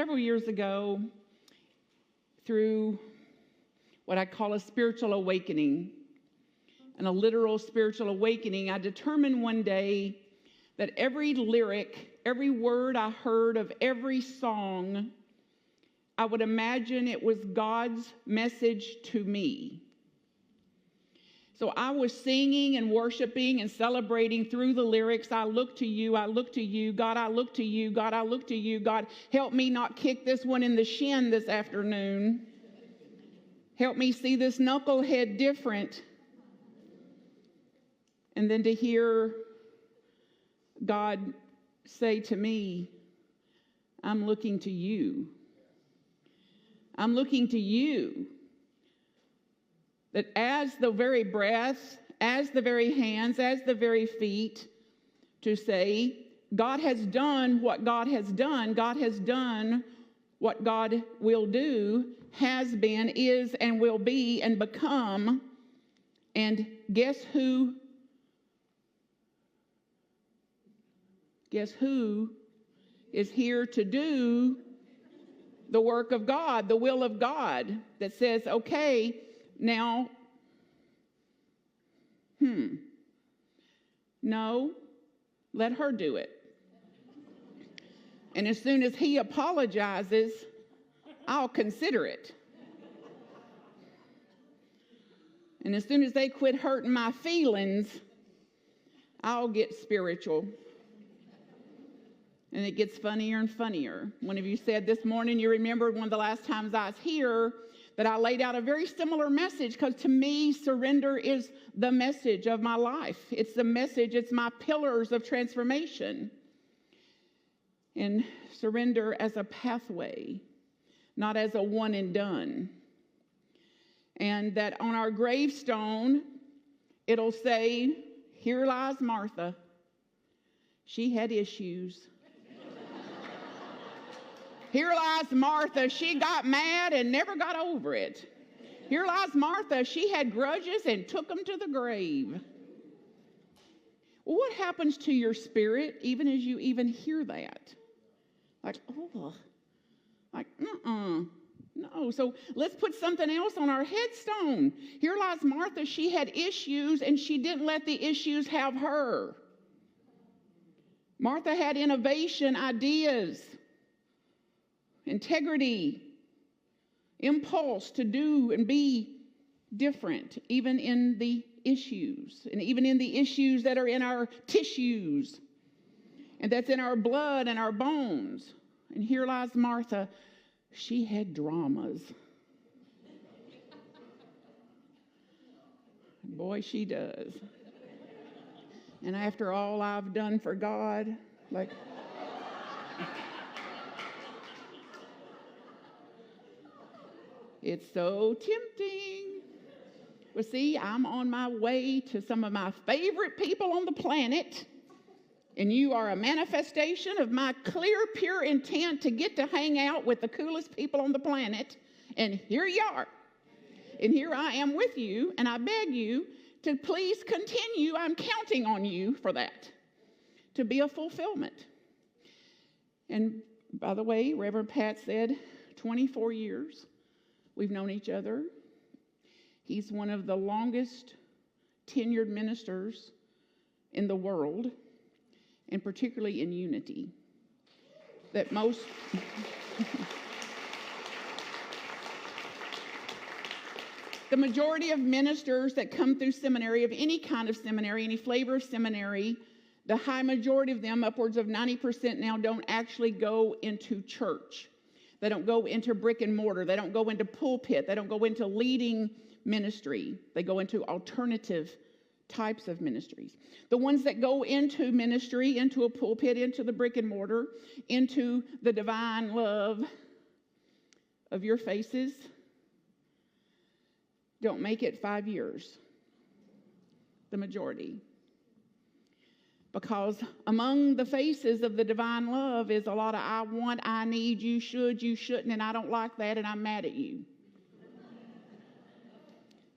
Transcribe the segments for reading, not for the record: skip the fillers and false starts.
several years ago, through what I call a spiritual awakening, and a literal spiritual awakening, I determined one day that every lyric, every word I heard of every song, I would imagine it was God's message to me. So I was singing and worshiping and celebrating through the lyrics. I look to you, I look to you, God, I look to you, God, I look to you, God, help me not kick this one in the shin this afternoon. Help me see this knucklehead different. And then to hear God say to me, I'm looking to you. I'm looking to you. That as the very breath, as the very hands, as the very feet, to say, God has done what God has done. God has done what God will do, has been, is, and will be, and become. And guess who? Guess who is here to do the work of God, the will of God, that says, okay, now, no, let her do it. And as soon as he apologizes, I'll consider it. And as soon as they quit hurting my feelings, I'll get spiritual. And it gets funnier and funnier. One of you said this morning, you remembered one of the last times I was here, that I laid out a very similar message, because to me, surrender is the message of my life. It's the message, it's my pillars of transformation. And surrender as a pathway, not as a one and done. And that on our gravestone, it'll say, here lies Martha. She had issues. Here lies Martha. She got mad and never got over it. Here lies Martha. She had grudges and took them to the grave. Well, what happens to your spirit even as you even hear that? Like, no. So let's put something else on our headstone. Here lies Martha. She had issues and she didn't let the issues have her. Martha had innovation, ideas, integrity, impulse to do and be different, even in the issues, and even in the issues that are in our tissues, and that's in our blood and our bones. And here lies Martha. She had dramas. Boy, she does. And after all I've done for God, like... It's so tempting. Well, see, I'm on my way to some of my favorite people on the planet, and you are a manifestation of my clear, pure intent to get to hang out with the coolest people on the planet, and here you are. And here I am with you, and I beg you to please continue. I'm counting on you for that, to be a fulfillment. And by the way, Reverend Pat said 24 years. We've known each other. He's one of the longest tenured ministers in the world, and particularly in unity. That most... The majority of ministers that come through seminary, of any kind of seminary, any flavor of seminary, the high majority of them, upwards of 90% now, don't actually go into church. They don't go into brick and mortar. They don't go into pulpit. They don't go into leading ministry. They go into alternative types of ministries. The ones that go into ministry, into a pulpit, into the brick and mortar, into the divine love of your faces, don't make it 5 years. The majority. Because among the faces of the divine love is a lot of I want, I need, you should, you shouldn't, and I don't like that, and I'm mad at you.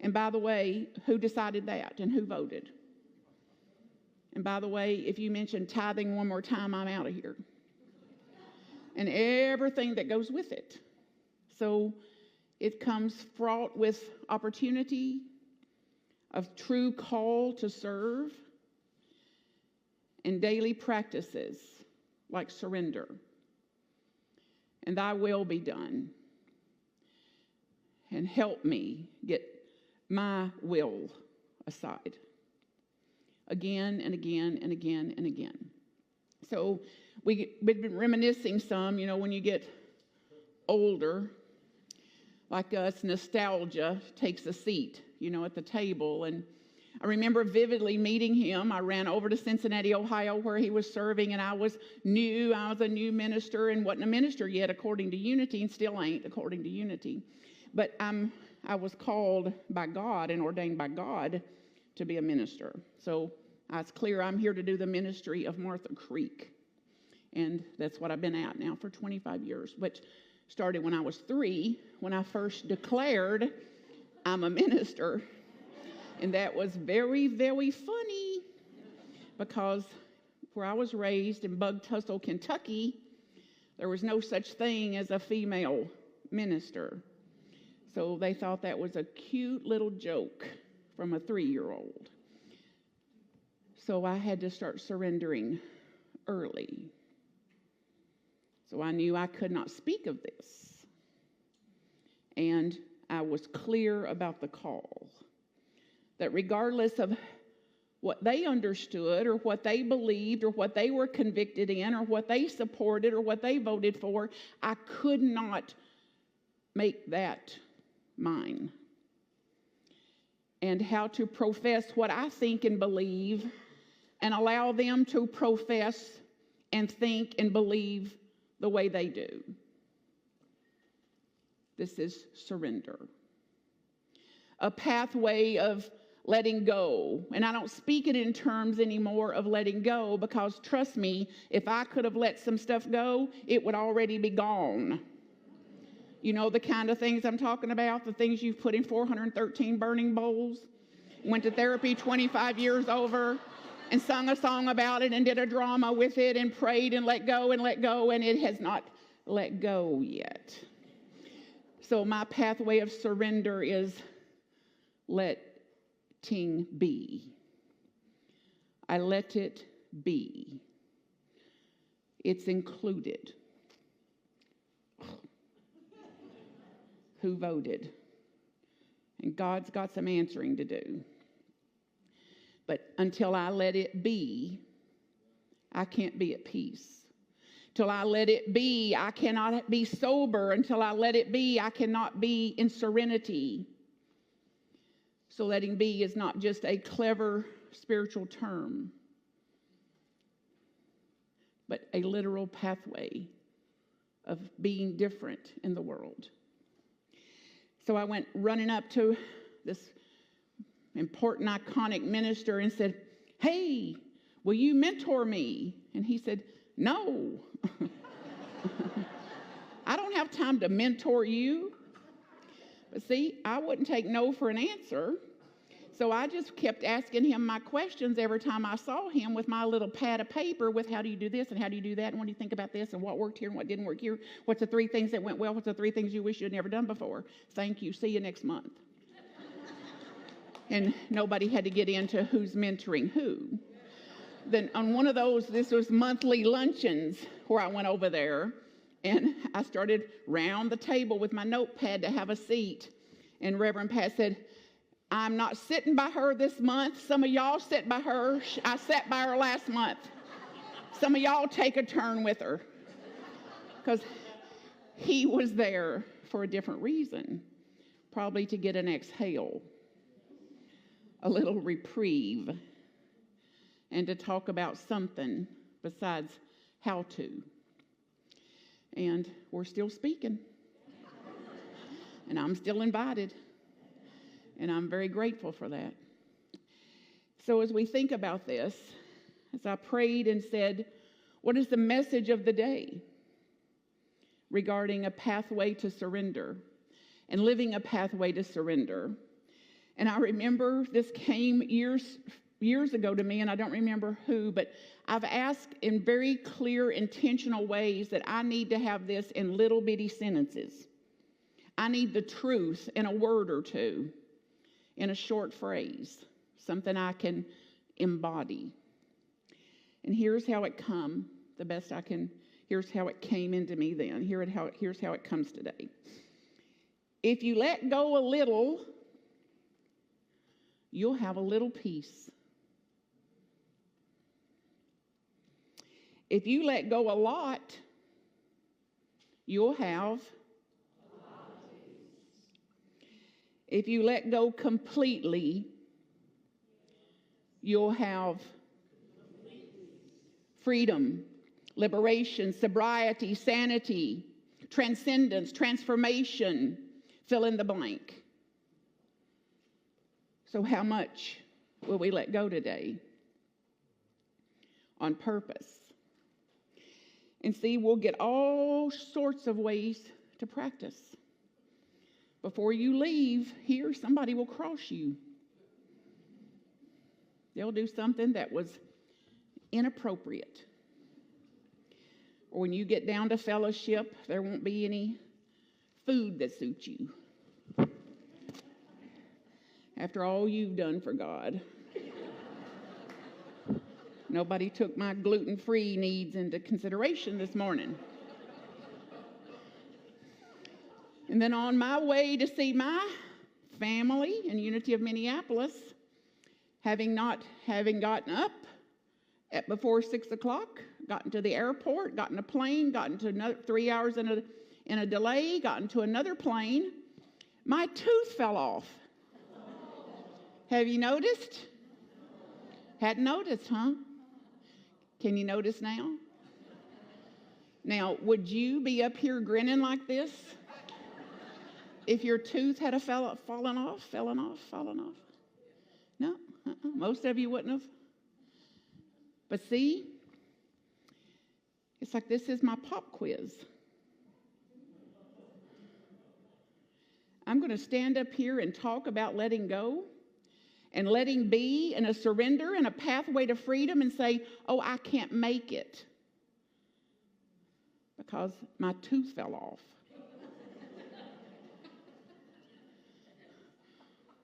And by the way, who decided that and who voted? And by the way, if you mention tithing one more time, I'm out of here. and everything that goes with it. So it comes fraught with opportunity, of true call to serve, and daily practices like surrender. And thy will be done. And help me get my will aside. Again and again and again and again. So we've been reminiscing some, when you get older, like us, nostalgia takes a seat, at the table. And I remember vividly meeting him. I ran over to Cincinnati, Ohio, where he was serving, and I was new. I was a new minister and wasn't a minister yet according to Unity, and still ain't according to Unity. But I was called by God and ordained by God to be a minister. So it's clear I'm here to do the ministry of Martha Creek. And that's what I've been at now for 25 years, which started when I was 3, when I first declared I'm a minister. And that was very, very funny, because where I was raised in Bug Tussle, Kentucky, there was no such thing as a female minister. So they thought that was a cute little joke from a 3-year-old. So I had to start surrendering early. So I knew I could not speak of this. And I was clear about the call. That regardless of what they understood or what they believed or what they were convicted in or what they supported or what they voted for, I could not make that mine. And how to profess what I think and believe and allow them to profess and think and believe the way they do. This is surrender. A pathway of letting go. And I don't speak it in terms anymore of letting go, because trust me, if I could have let some stuff go, it would already be gone. You know the kind of things I'm talking about, the things you've put in 413 burning bowls, went to therapy 25 years over, and sung a song about it and did a drama with it and prayed and let go, and it has not let go yet. So my pathway of surrender is letting be. I let it be. It's included. Who voted? And God's got some answering to do. But until I let it be, I can't be at peace. Till I let it be, I cannot be sober. Until I let it be, I cannot be in serenity. So letting be is not just a clever spiritual term, but a literal pathway of being different in the world. So I went running up to this important, iconic minister and said, "Hey, will you mentor me?" And he said, "No." I don't have time to mentor you. But see, I wouldn't take no for an answer. So I just kept asking him my questions every time I saw him with my little pad of paper with how do you do this and how do you do that and what do you think about this and what worked here and what didn't work here. What's the 3 things that went well? What's the 3 things you wish you'd never done before? Thank you. See you next month. And nobody had to get into who's mentoring who. Then on one of those, this was monthly luncheons where I went over there and I started round the table with my notepad to have a seat. And Reverend Pat said, "I'm not sitting by her this month. Some of y'all sit by her. I sat by her last month. Some of y'all take a turn with her." Because he was there for a different reason. Probably to get an exhale, a little reprieve, and to talk about something besides how to. And we're still speaking. And I'm still invited. And I'm very grateful for that. So as we think about this, as I prayed and said, what is the message of the day regarding a pathway to surrender and living a pathway to surrender? And I remember this came years years ago to me, and I don't remember who, but I've asked in very clear, intentional ways that I need to have this in little bitty sentences. I need the truth in a word or two, in a short phrase, something I can embody. And here's how it come, the best I can. Here's how it came into me then. Here's how it comes today. If you let go a little, you'll have a little peace. If you let go a lot, you'll have. If you let go completely, you'll have freedom, liberation, sobriety, sanity, transcendence, transformation, fill in the blank. So how much will we let go today? On purpose. And see, we'll get all sorts of ways to practice. Before you leave here, somebody will cross you. They'll do something that was inappropriate. Or when you get down to fellowship, there won't be any food that suits you. After all you've done for God. Nobody took my gluten-free needs into consideration this morning. And then on my way to see my family in Unity of Minneapolis, having gotten up before 6 o'clock, gotten to the airport, gotten a plane, gotten to another 3 hours in a delay, gotten to another plane, my tooth fell off. Have you noticed? Hadn't noticed, huh? Can you notice now? Now, would you be up here grinning like this if your tooth had fallen off? No, most of you wouldn't have. But see, it's like this is my pop quiz. I'm going to stand up here and talk about letting go and letting be and a surrender and a pathway to freedom and say, oh, I can't make it because my tooth fell off.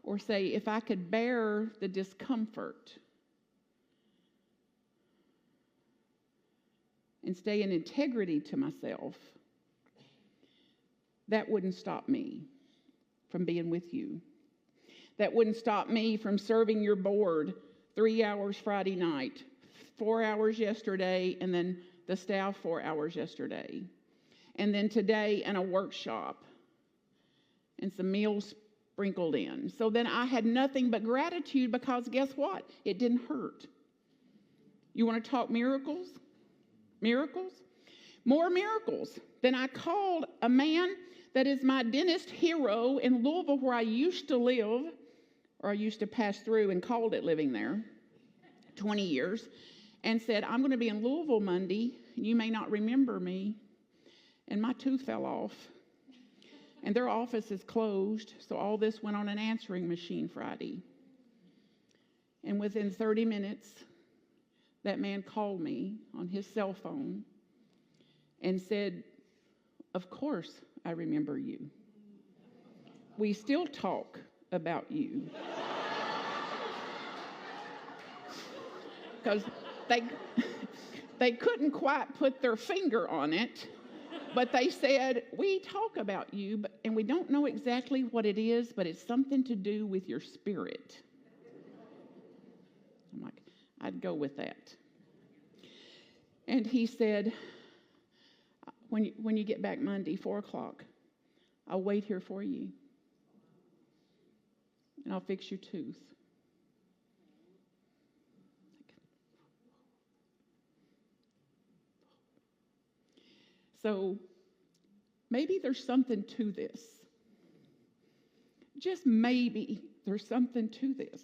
Or say, if I could bear the discomfort and stay in integrity to myself, that wouldn't stop me from being with you. That wouldn't stop me from serving your board 3 hours Friday night, 4 hours yesterday, and then the staff 4 hours yesterday. And then today in a workshop and some meals sprinkled in. So then I had nothing but gratitude because guess what? It didn't hurt. You want to talk miracles? Miracles? More miracles. Then I called a man that is my dentist hero in Louisville where I used to live, or I used to pass through and called it living there, 20 years, and said, I'm going to be in Louisville Monday, and you may not remember me. And my tooth fell off. And their office is closed, so all this went on an answering machine Friday. And within 30 minutes, that man called me on his cell phone and said, of course I remember you. We still talk about you. Because they couldn't quite put their finger on it, but they said, we talk about you, and we don't know exactly what it is, but it's something to do with your spirit. I'm like, I'd go with that. And he said, when you get back Monday, 4 o'clock, I'll wait here for you. And I'll fix your tooth. So maybe there's something to this. Just maybe there's something to this.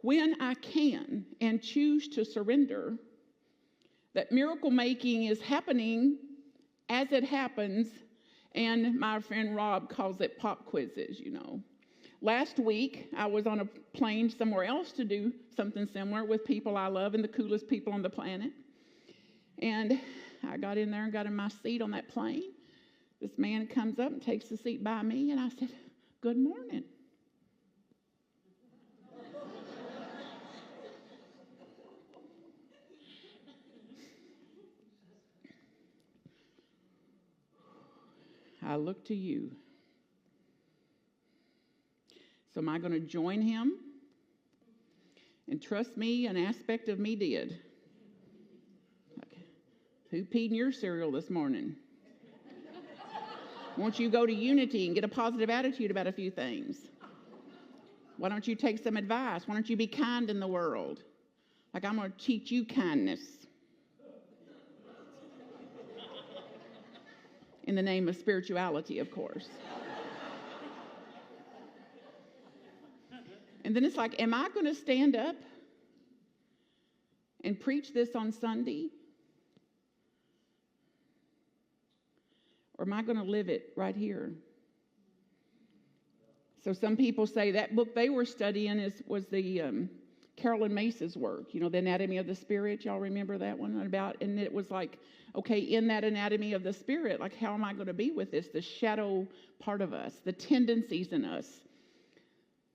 When I can and choose to surrender, that miracle making is happening as it happens, and my friend Rob calls it pop quizzes, last week, I was on a plane somewhere else to do something similar with people I love and the coolest people on the planet. And I got in there and got in my seat on that plane. This man comes up and takes the seat by me, and I said, "Good morning." I look to you. So am I going to join him? And trust me, an aspect of me did. Okay. Who peed in your cereal this morning? Won't you go to Unity and get a positive attitude about a few things? Why don't you take some advice? Why don't you be kind in the world? Like, I'm going to teach you kindness. In the name of spirituality, of course. And then it's like, am I going to stand up and preach this on Sunday? Or am I going to live it right here? So some people say that book they were studying was the Carolyn Mace's work, The Anatomy of the Spirit. Y'all remember that one? And it was like, okay, in that anatomy of the spirit, like, how am I going to be with this? The shadow part of us, the tendencies in us,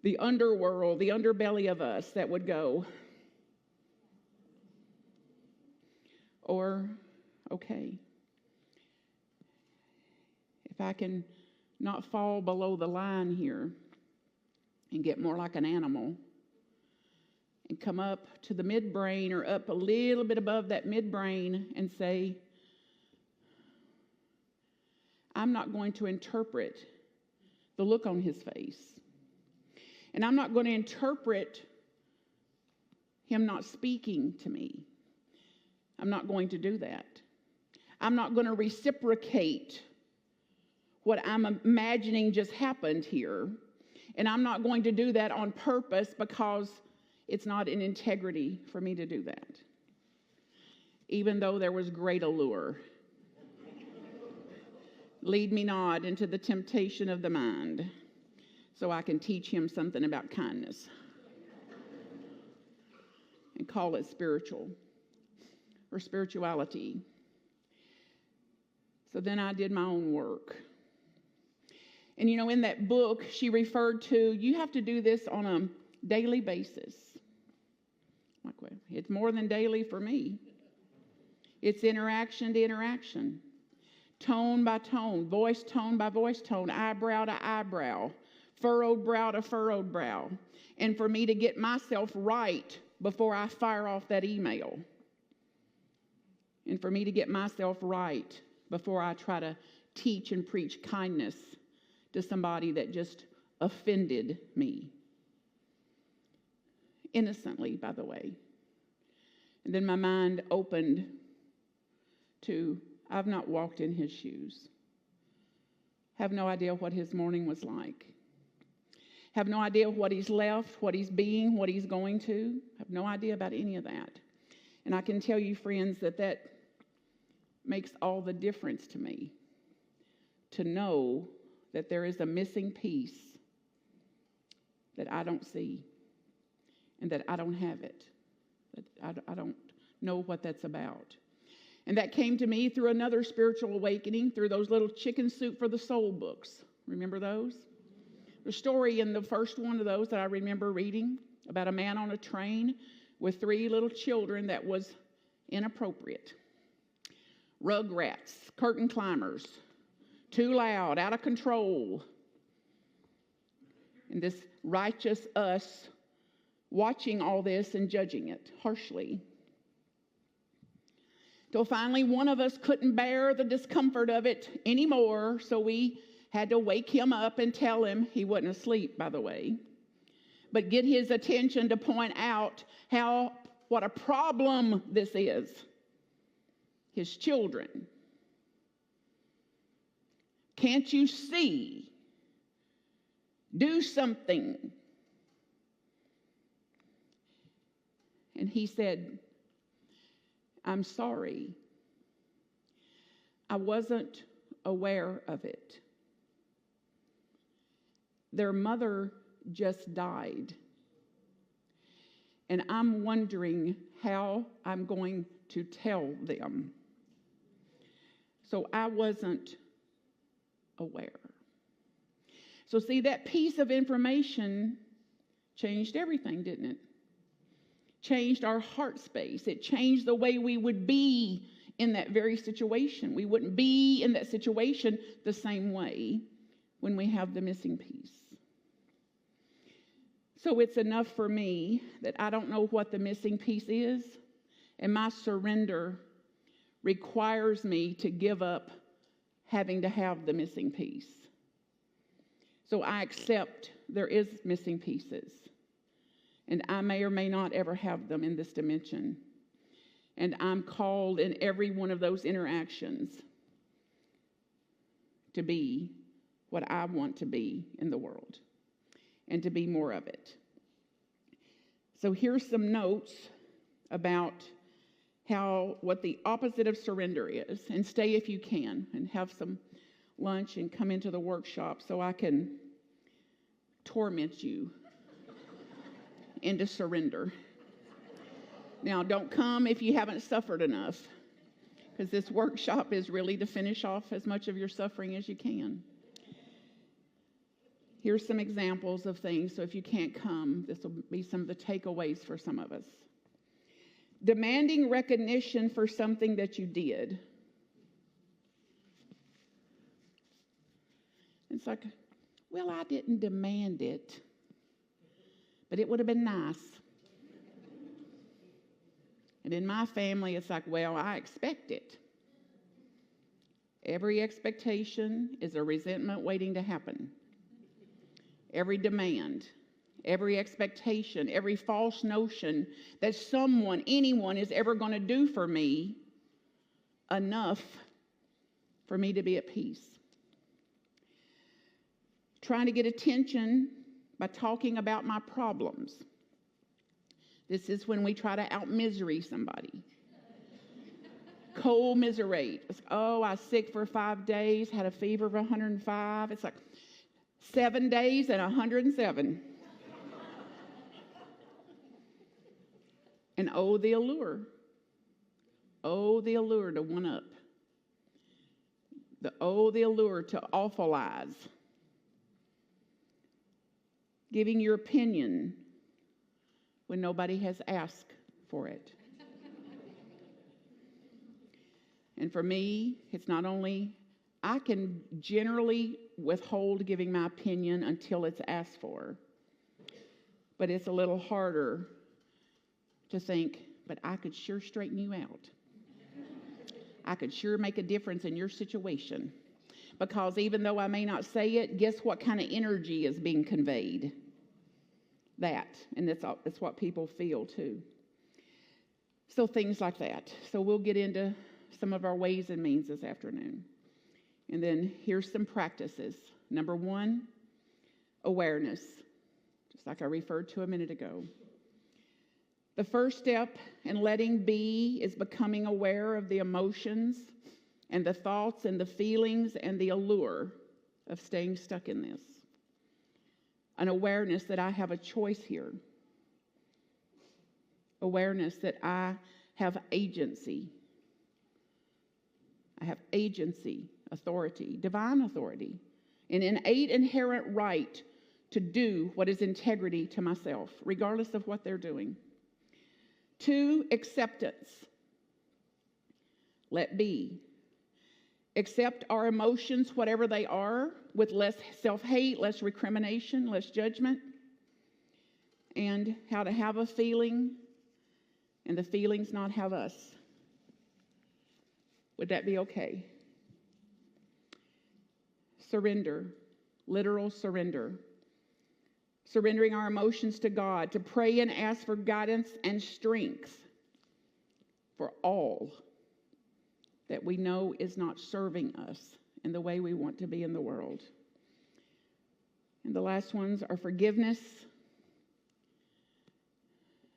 the underworld, the underbelly of us that would go. Or, okay, if I can not fall below the line here and get more like an animal and come up to the midbrain or up a little bit above that midbrain and say, I'm not going to interpret the look on his face. And I'm not going to interpret him not speaking to me. I'm not going to do that. I'm not going to reciprocate what I'm imagining just happened here. And I'm not going to do that on purpose because it's not in integrity for me to do that. Even though there was great allure. Lead me not into the temptation of the mind, so I can teach him something about kindness and call it spiritual or spirituality. So then I did my own work. And in that book, she referred to, you have to do this on a daily basis. Like, well, it's more than daily for me. It's interaction to interaction. Tone by tone, voice tone by voice tone, eyebrow to eyebrow, furrowed brow to furrowed brow. And for me to get myself right before I fire off that email. And for me to get myself right before I try to teach and preach kindness to somebody that just offended me. Innocently, by the way. And then my mind opened to, I've not walked in his shoes. Have no idea what his morning was like. Have no idea what he's left, what he's being, what he's going to. Have no idea about any of that. And I can tell you, friends, that makes all the difference to me. To know that there is a missing piece that I don't see and that I don't have it. That I don't know what that's about. And that came to me through another spiritual awakening, through those little Chicken Soup for the Soul books. Remember those? The story in the first one of those that I remember reading about a man on a train with 3 little children that was inappropriate. Rugrats, curtain climbers, too loud, out of control. And this righteous us watching all this and judging it harshly. Till finally one of us couldn't bear the discomfort of it anymore, so we had to wake him up and tell him, he wasn't asleep, by the way, but get his attention to point out what a problem this is. His children. Can't you see? Do something. And he said, I'm sorry. I wasn't aware of it. Their mother just died. And I'm wondering how I'm going to tell them. So I wasn't aware. So see, that piece of information changed everything, didn't it? Changed our heart space. It changed the way we would be in that very situation. We wouldn't be in that situation the same way when we have the missing piece. So it's enough for me that I don't know what the missing piece is, and my surrender requires me to give up having to have the missing piece. So I accept there is missing pieces, and I may or may not ever have them in this dimension. And I'm called in every one of those interactions to be what I want to be in the world and to be more of it. So here's some notes about what the opposite of surrender is. And stay if you can and have some lunch and come into the workshop so I can torment you into surrender. Now, don't come if you haven't suffered enough, because this workshop is really to finish off as much of your suffering as you can. Here's some examples of things, so if you can't come, this will be some of the takeaways for some of us. Demanding recognition for something that you did. It's like, well, I didn't demand it, but it would have been nice. And in my family, it's like, well, I expect it. Every expectation is a resentment waiting to happen. Every demand, every expectation, every false notion that anyone is ever going to do for me enough for me to be at peace. Trying to get attention by talking about my problems. This is when we try to out-misery somebody. Co-miserate. Oh, I was sick for 5 days, had a fever of 105. It's like 7 days and 107. And oh, the allure. Oh, the allure to one up. The allure to awfulize. Giving your opinion when nobody has asked for it. And for me, it's not only, I can generally withhold giving my opinion until it's asked for, but it's a little harder to think, but I could sure straighten you out. I could sure make a difference in your situation. Because even though I may not say it, guess what kind of energy is being conveyed? That, and that's what people feel too. So things like that. So we'll get into some of our ways and means this afternoon. And then here's some practices. Number 1, awareness, just like I referred to a minute ago. The first step in letting be is becoming aware of the emotions and the thoughts and the feelings and the allure of staying stuck in this. An awareness that I have a choice here. Awareness that I have agency. I have agency, authority, divine authority, an innate inherent right to do what is integrity to myself, regardless of what they're doing. 2, acceptance. Let be. Accept our emotions, whatever they are, with less self-hate, less recrimination, less judgment, and how to have a feeling and the feelings not have us. Would that be okay? Surrender, literal surrender. Surrendering our emotions to God, to pray and ask for guidance and strength for all that we know is not serving us in the way we want to be in the world. And the last ones are forgiveness.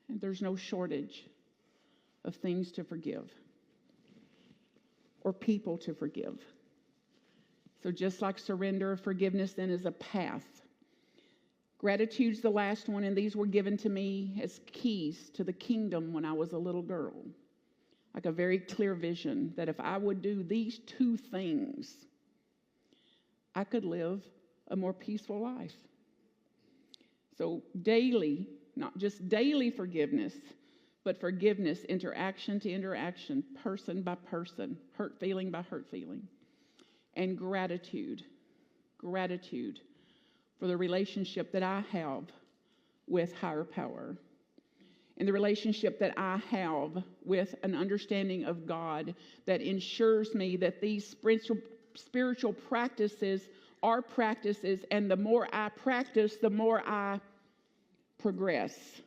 And there's no shortage of things to forgive or people to forgive. So just like surrender, forgiveness then is a path. Gratitude's the last one, and these were given to me as keys to the kingdom when I was a little girl. Like a very clear vision that if I would do these two things, I could live a more peaceful life. So daily, not just daily forgiveness, but forgiveness, interaction to interaction, person by person, hurt feeling by hurt feeling. And gratitude for the relationship that I have with higher power. And the relationship that I have with an understanding of God that ensures me that these spiritual practices are practices, and the more I practice, the more I progress.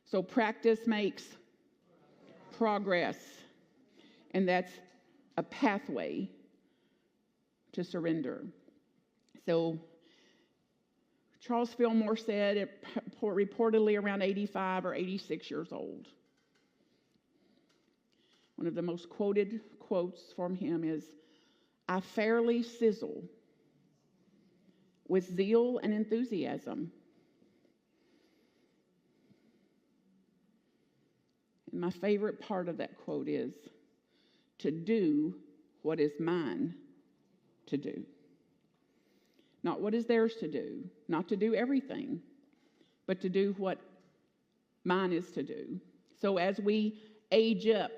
So practice makes progress, and that's a pathway to surrender. So Charles Fillmore said, reportedly around 85 or 86 years old. One of the most quoted quotes from him is, "I fairly sizzle with zeal and enthusiasm." And my favorite part of that quote is, "To do what is mine to do." Not what is theirs to do, not to do everything, but to do what mine is to do. So as we age up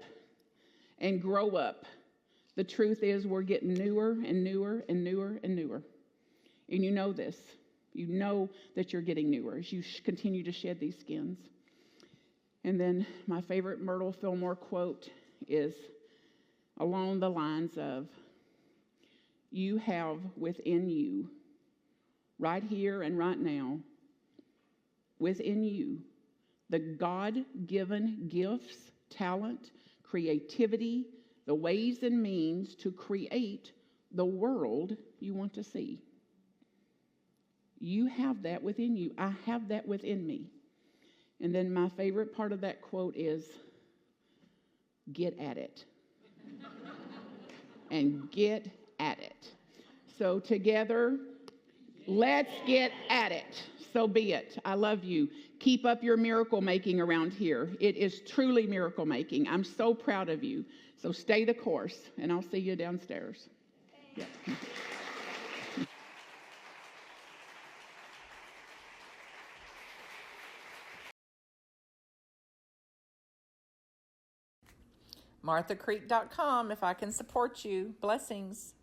and grow up, the truth is we're getting newer and newer and newer and newer. And you know this. You know that you're getting newer as you continue to shed these skins. And then my favorite Myrtle Fillmore quote is along the lines of, "You have within you, right here and right now, within you, the God-given gifts, talent, creativity, the ways and means to create the world you want to see." You have that within you. I have that within me. And then my favorite part of that quote is, "Get at it." And get at it. So together, let's get at it. So be it. I love you. Keep up your miracle making around here. It is truly miracle making. I'm so proud of you. So stay the course, and I'll see you downstairs. Yeah. marthacreek.com if I can support you. Blessings.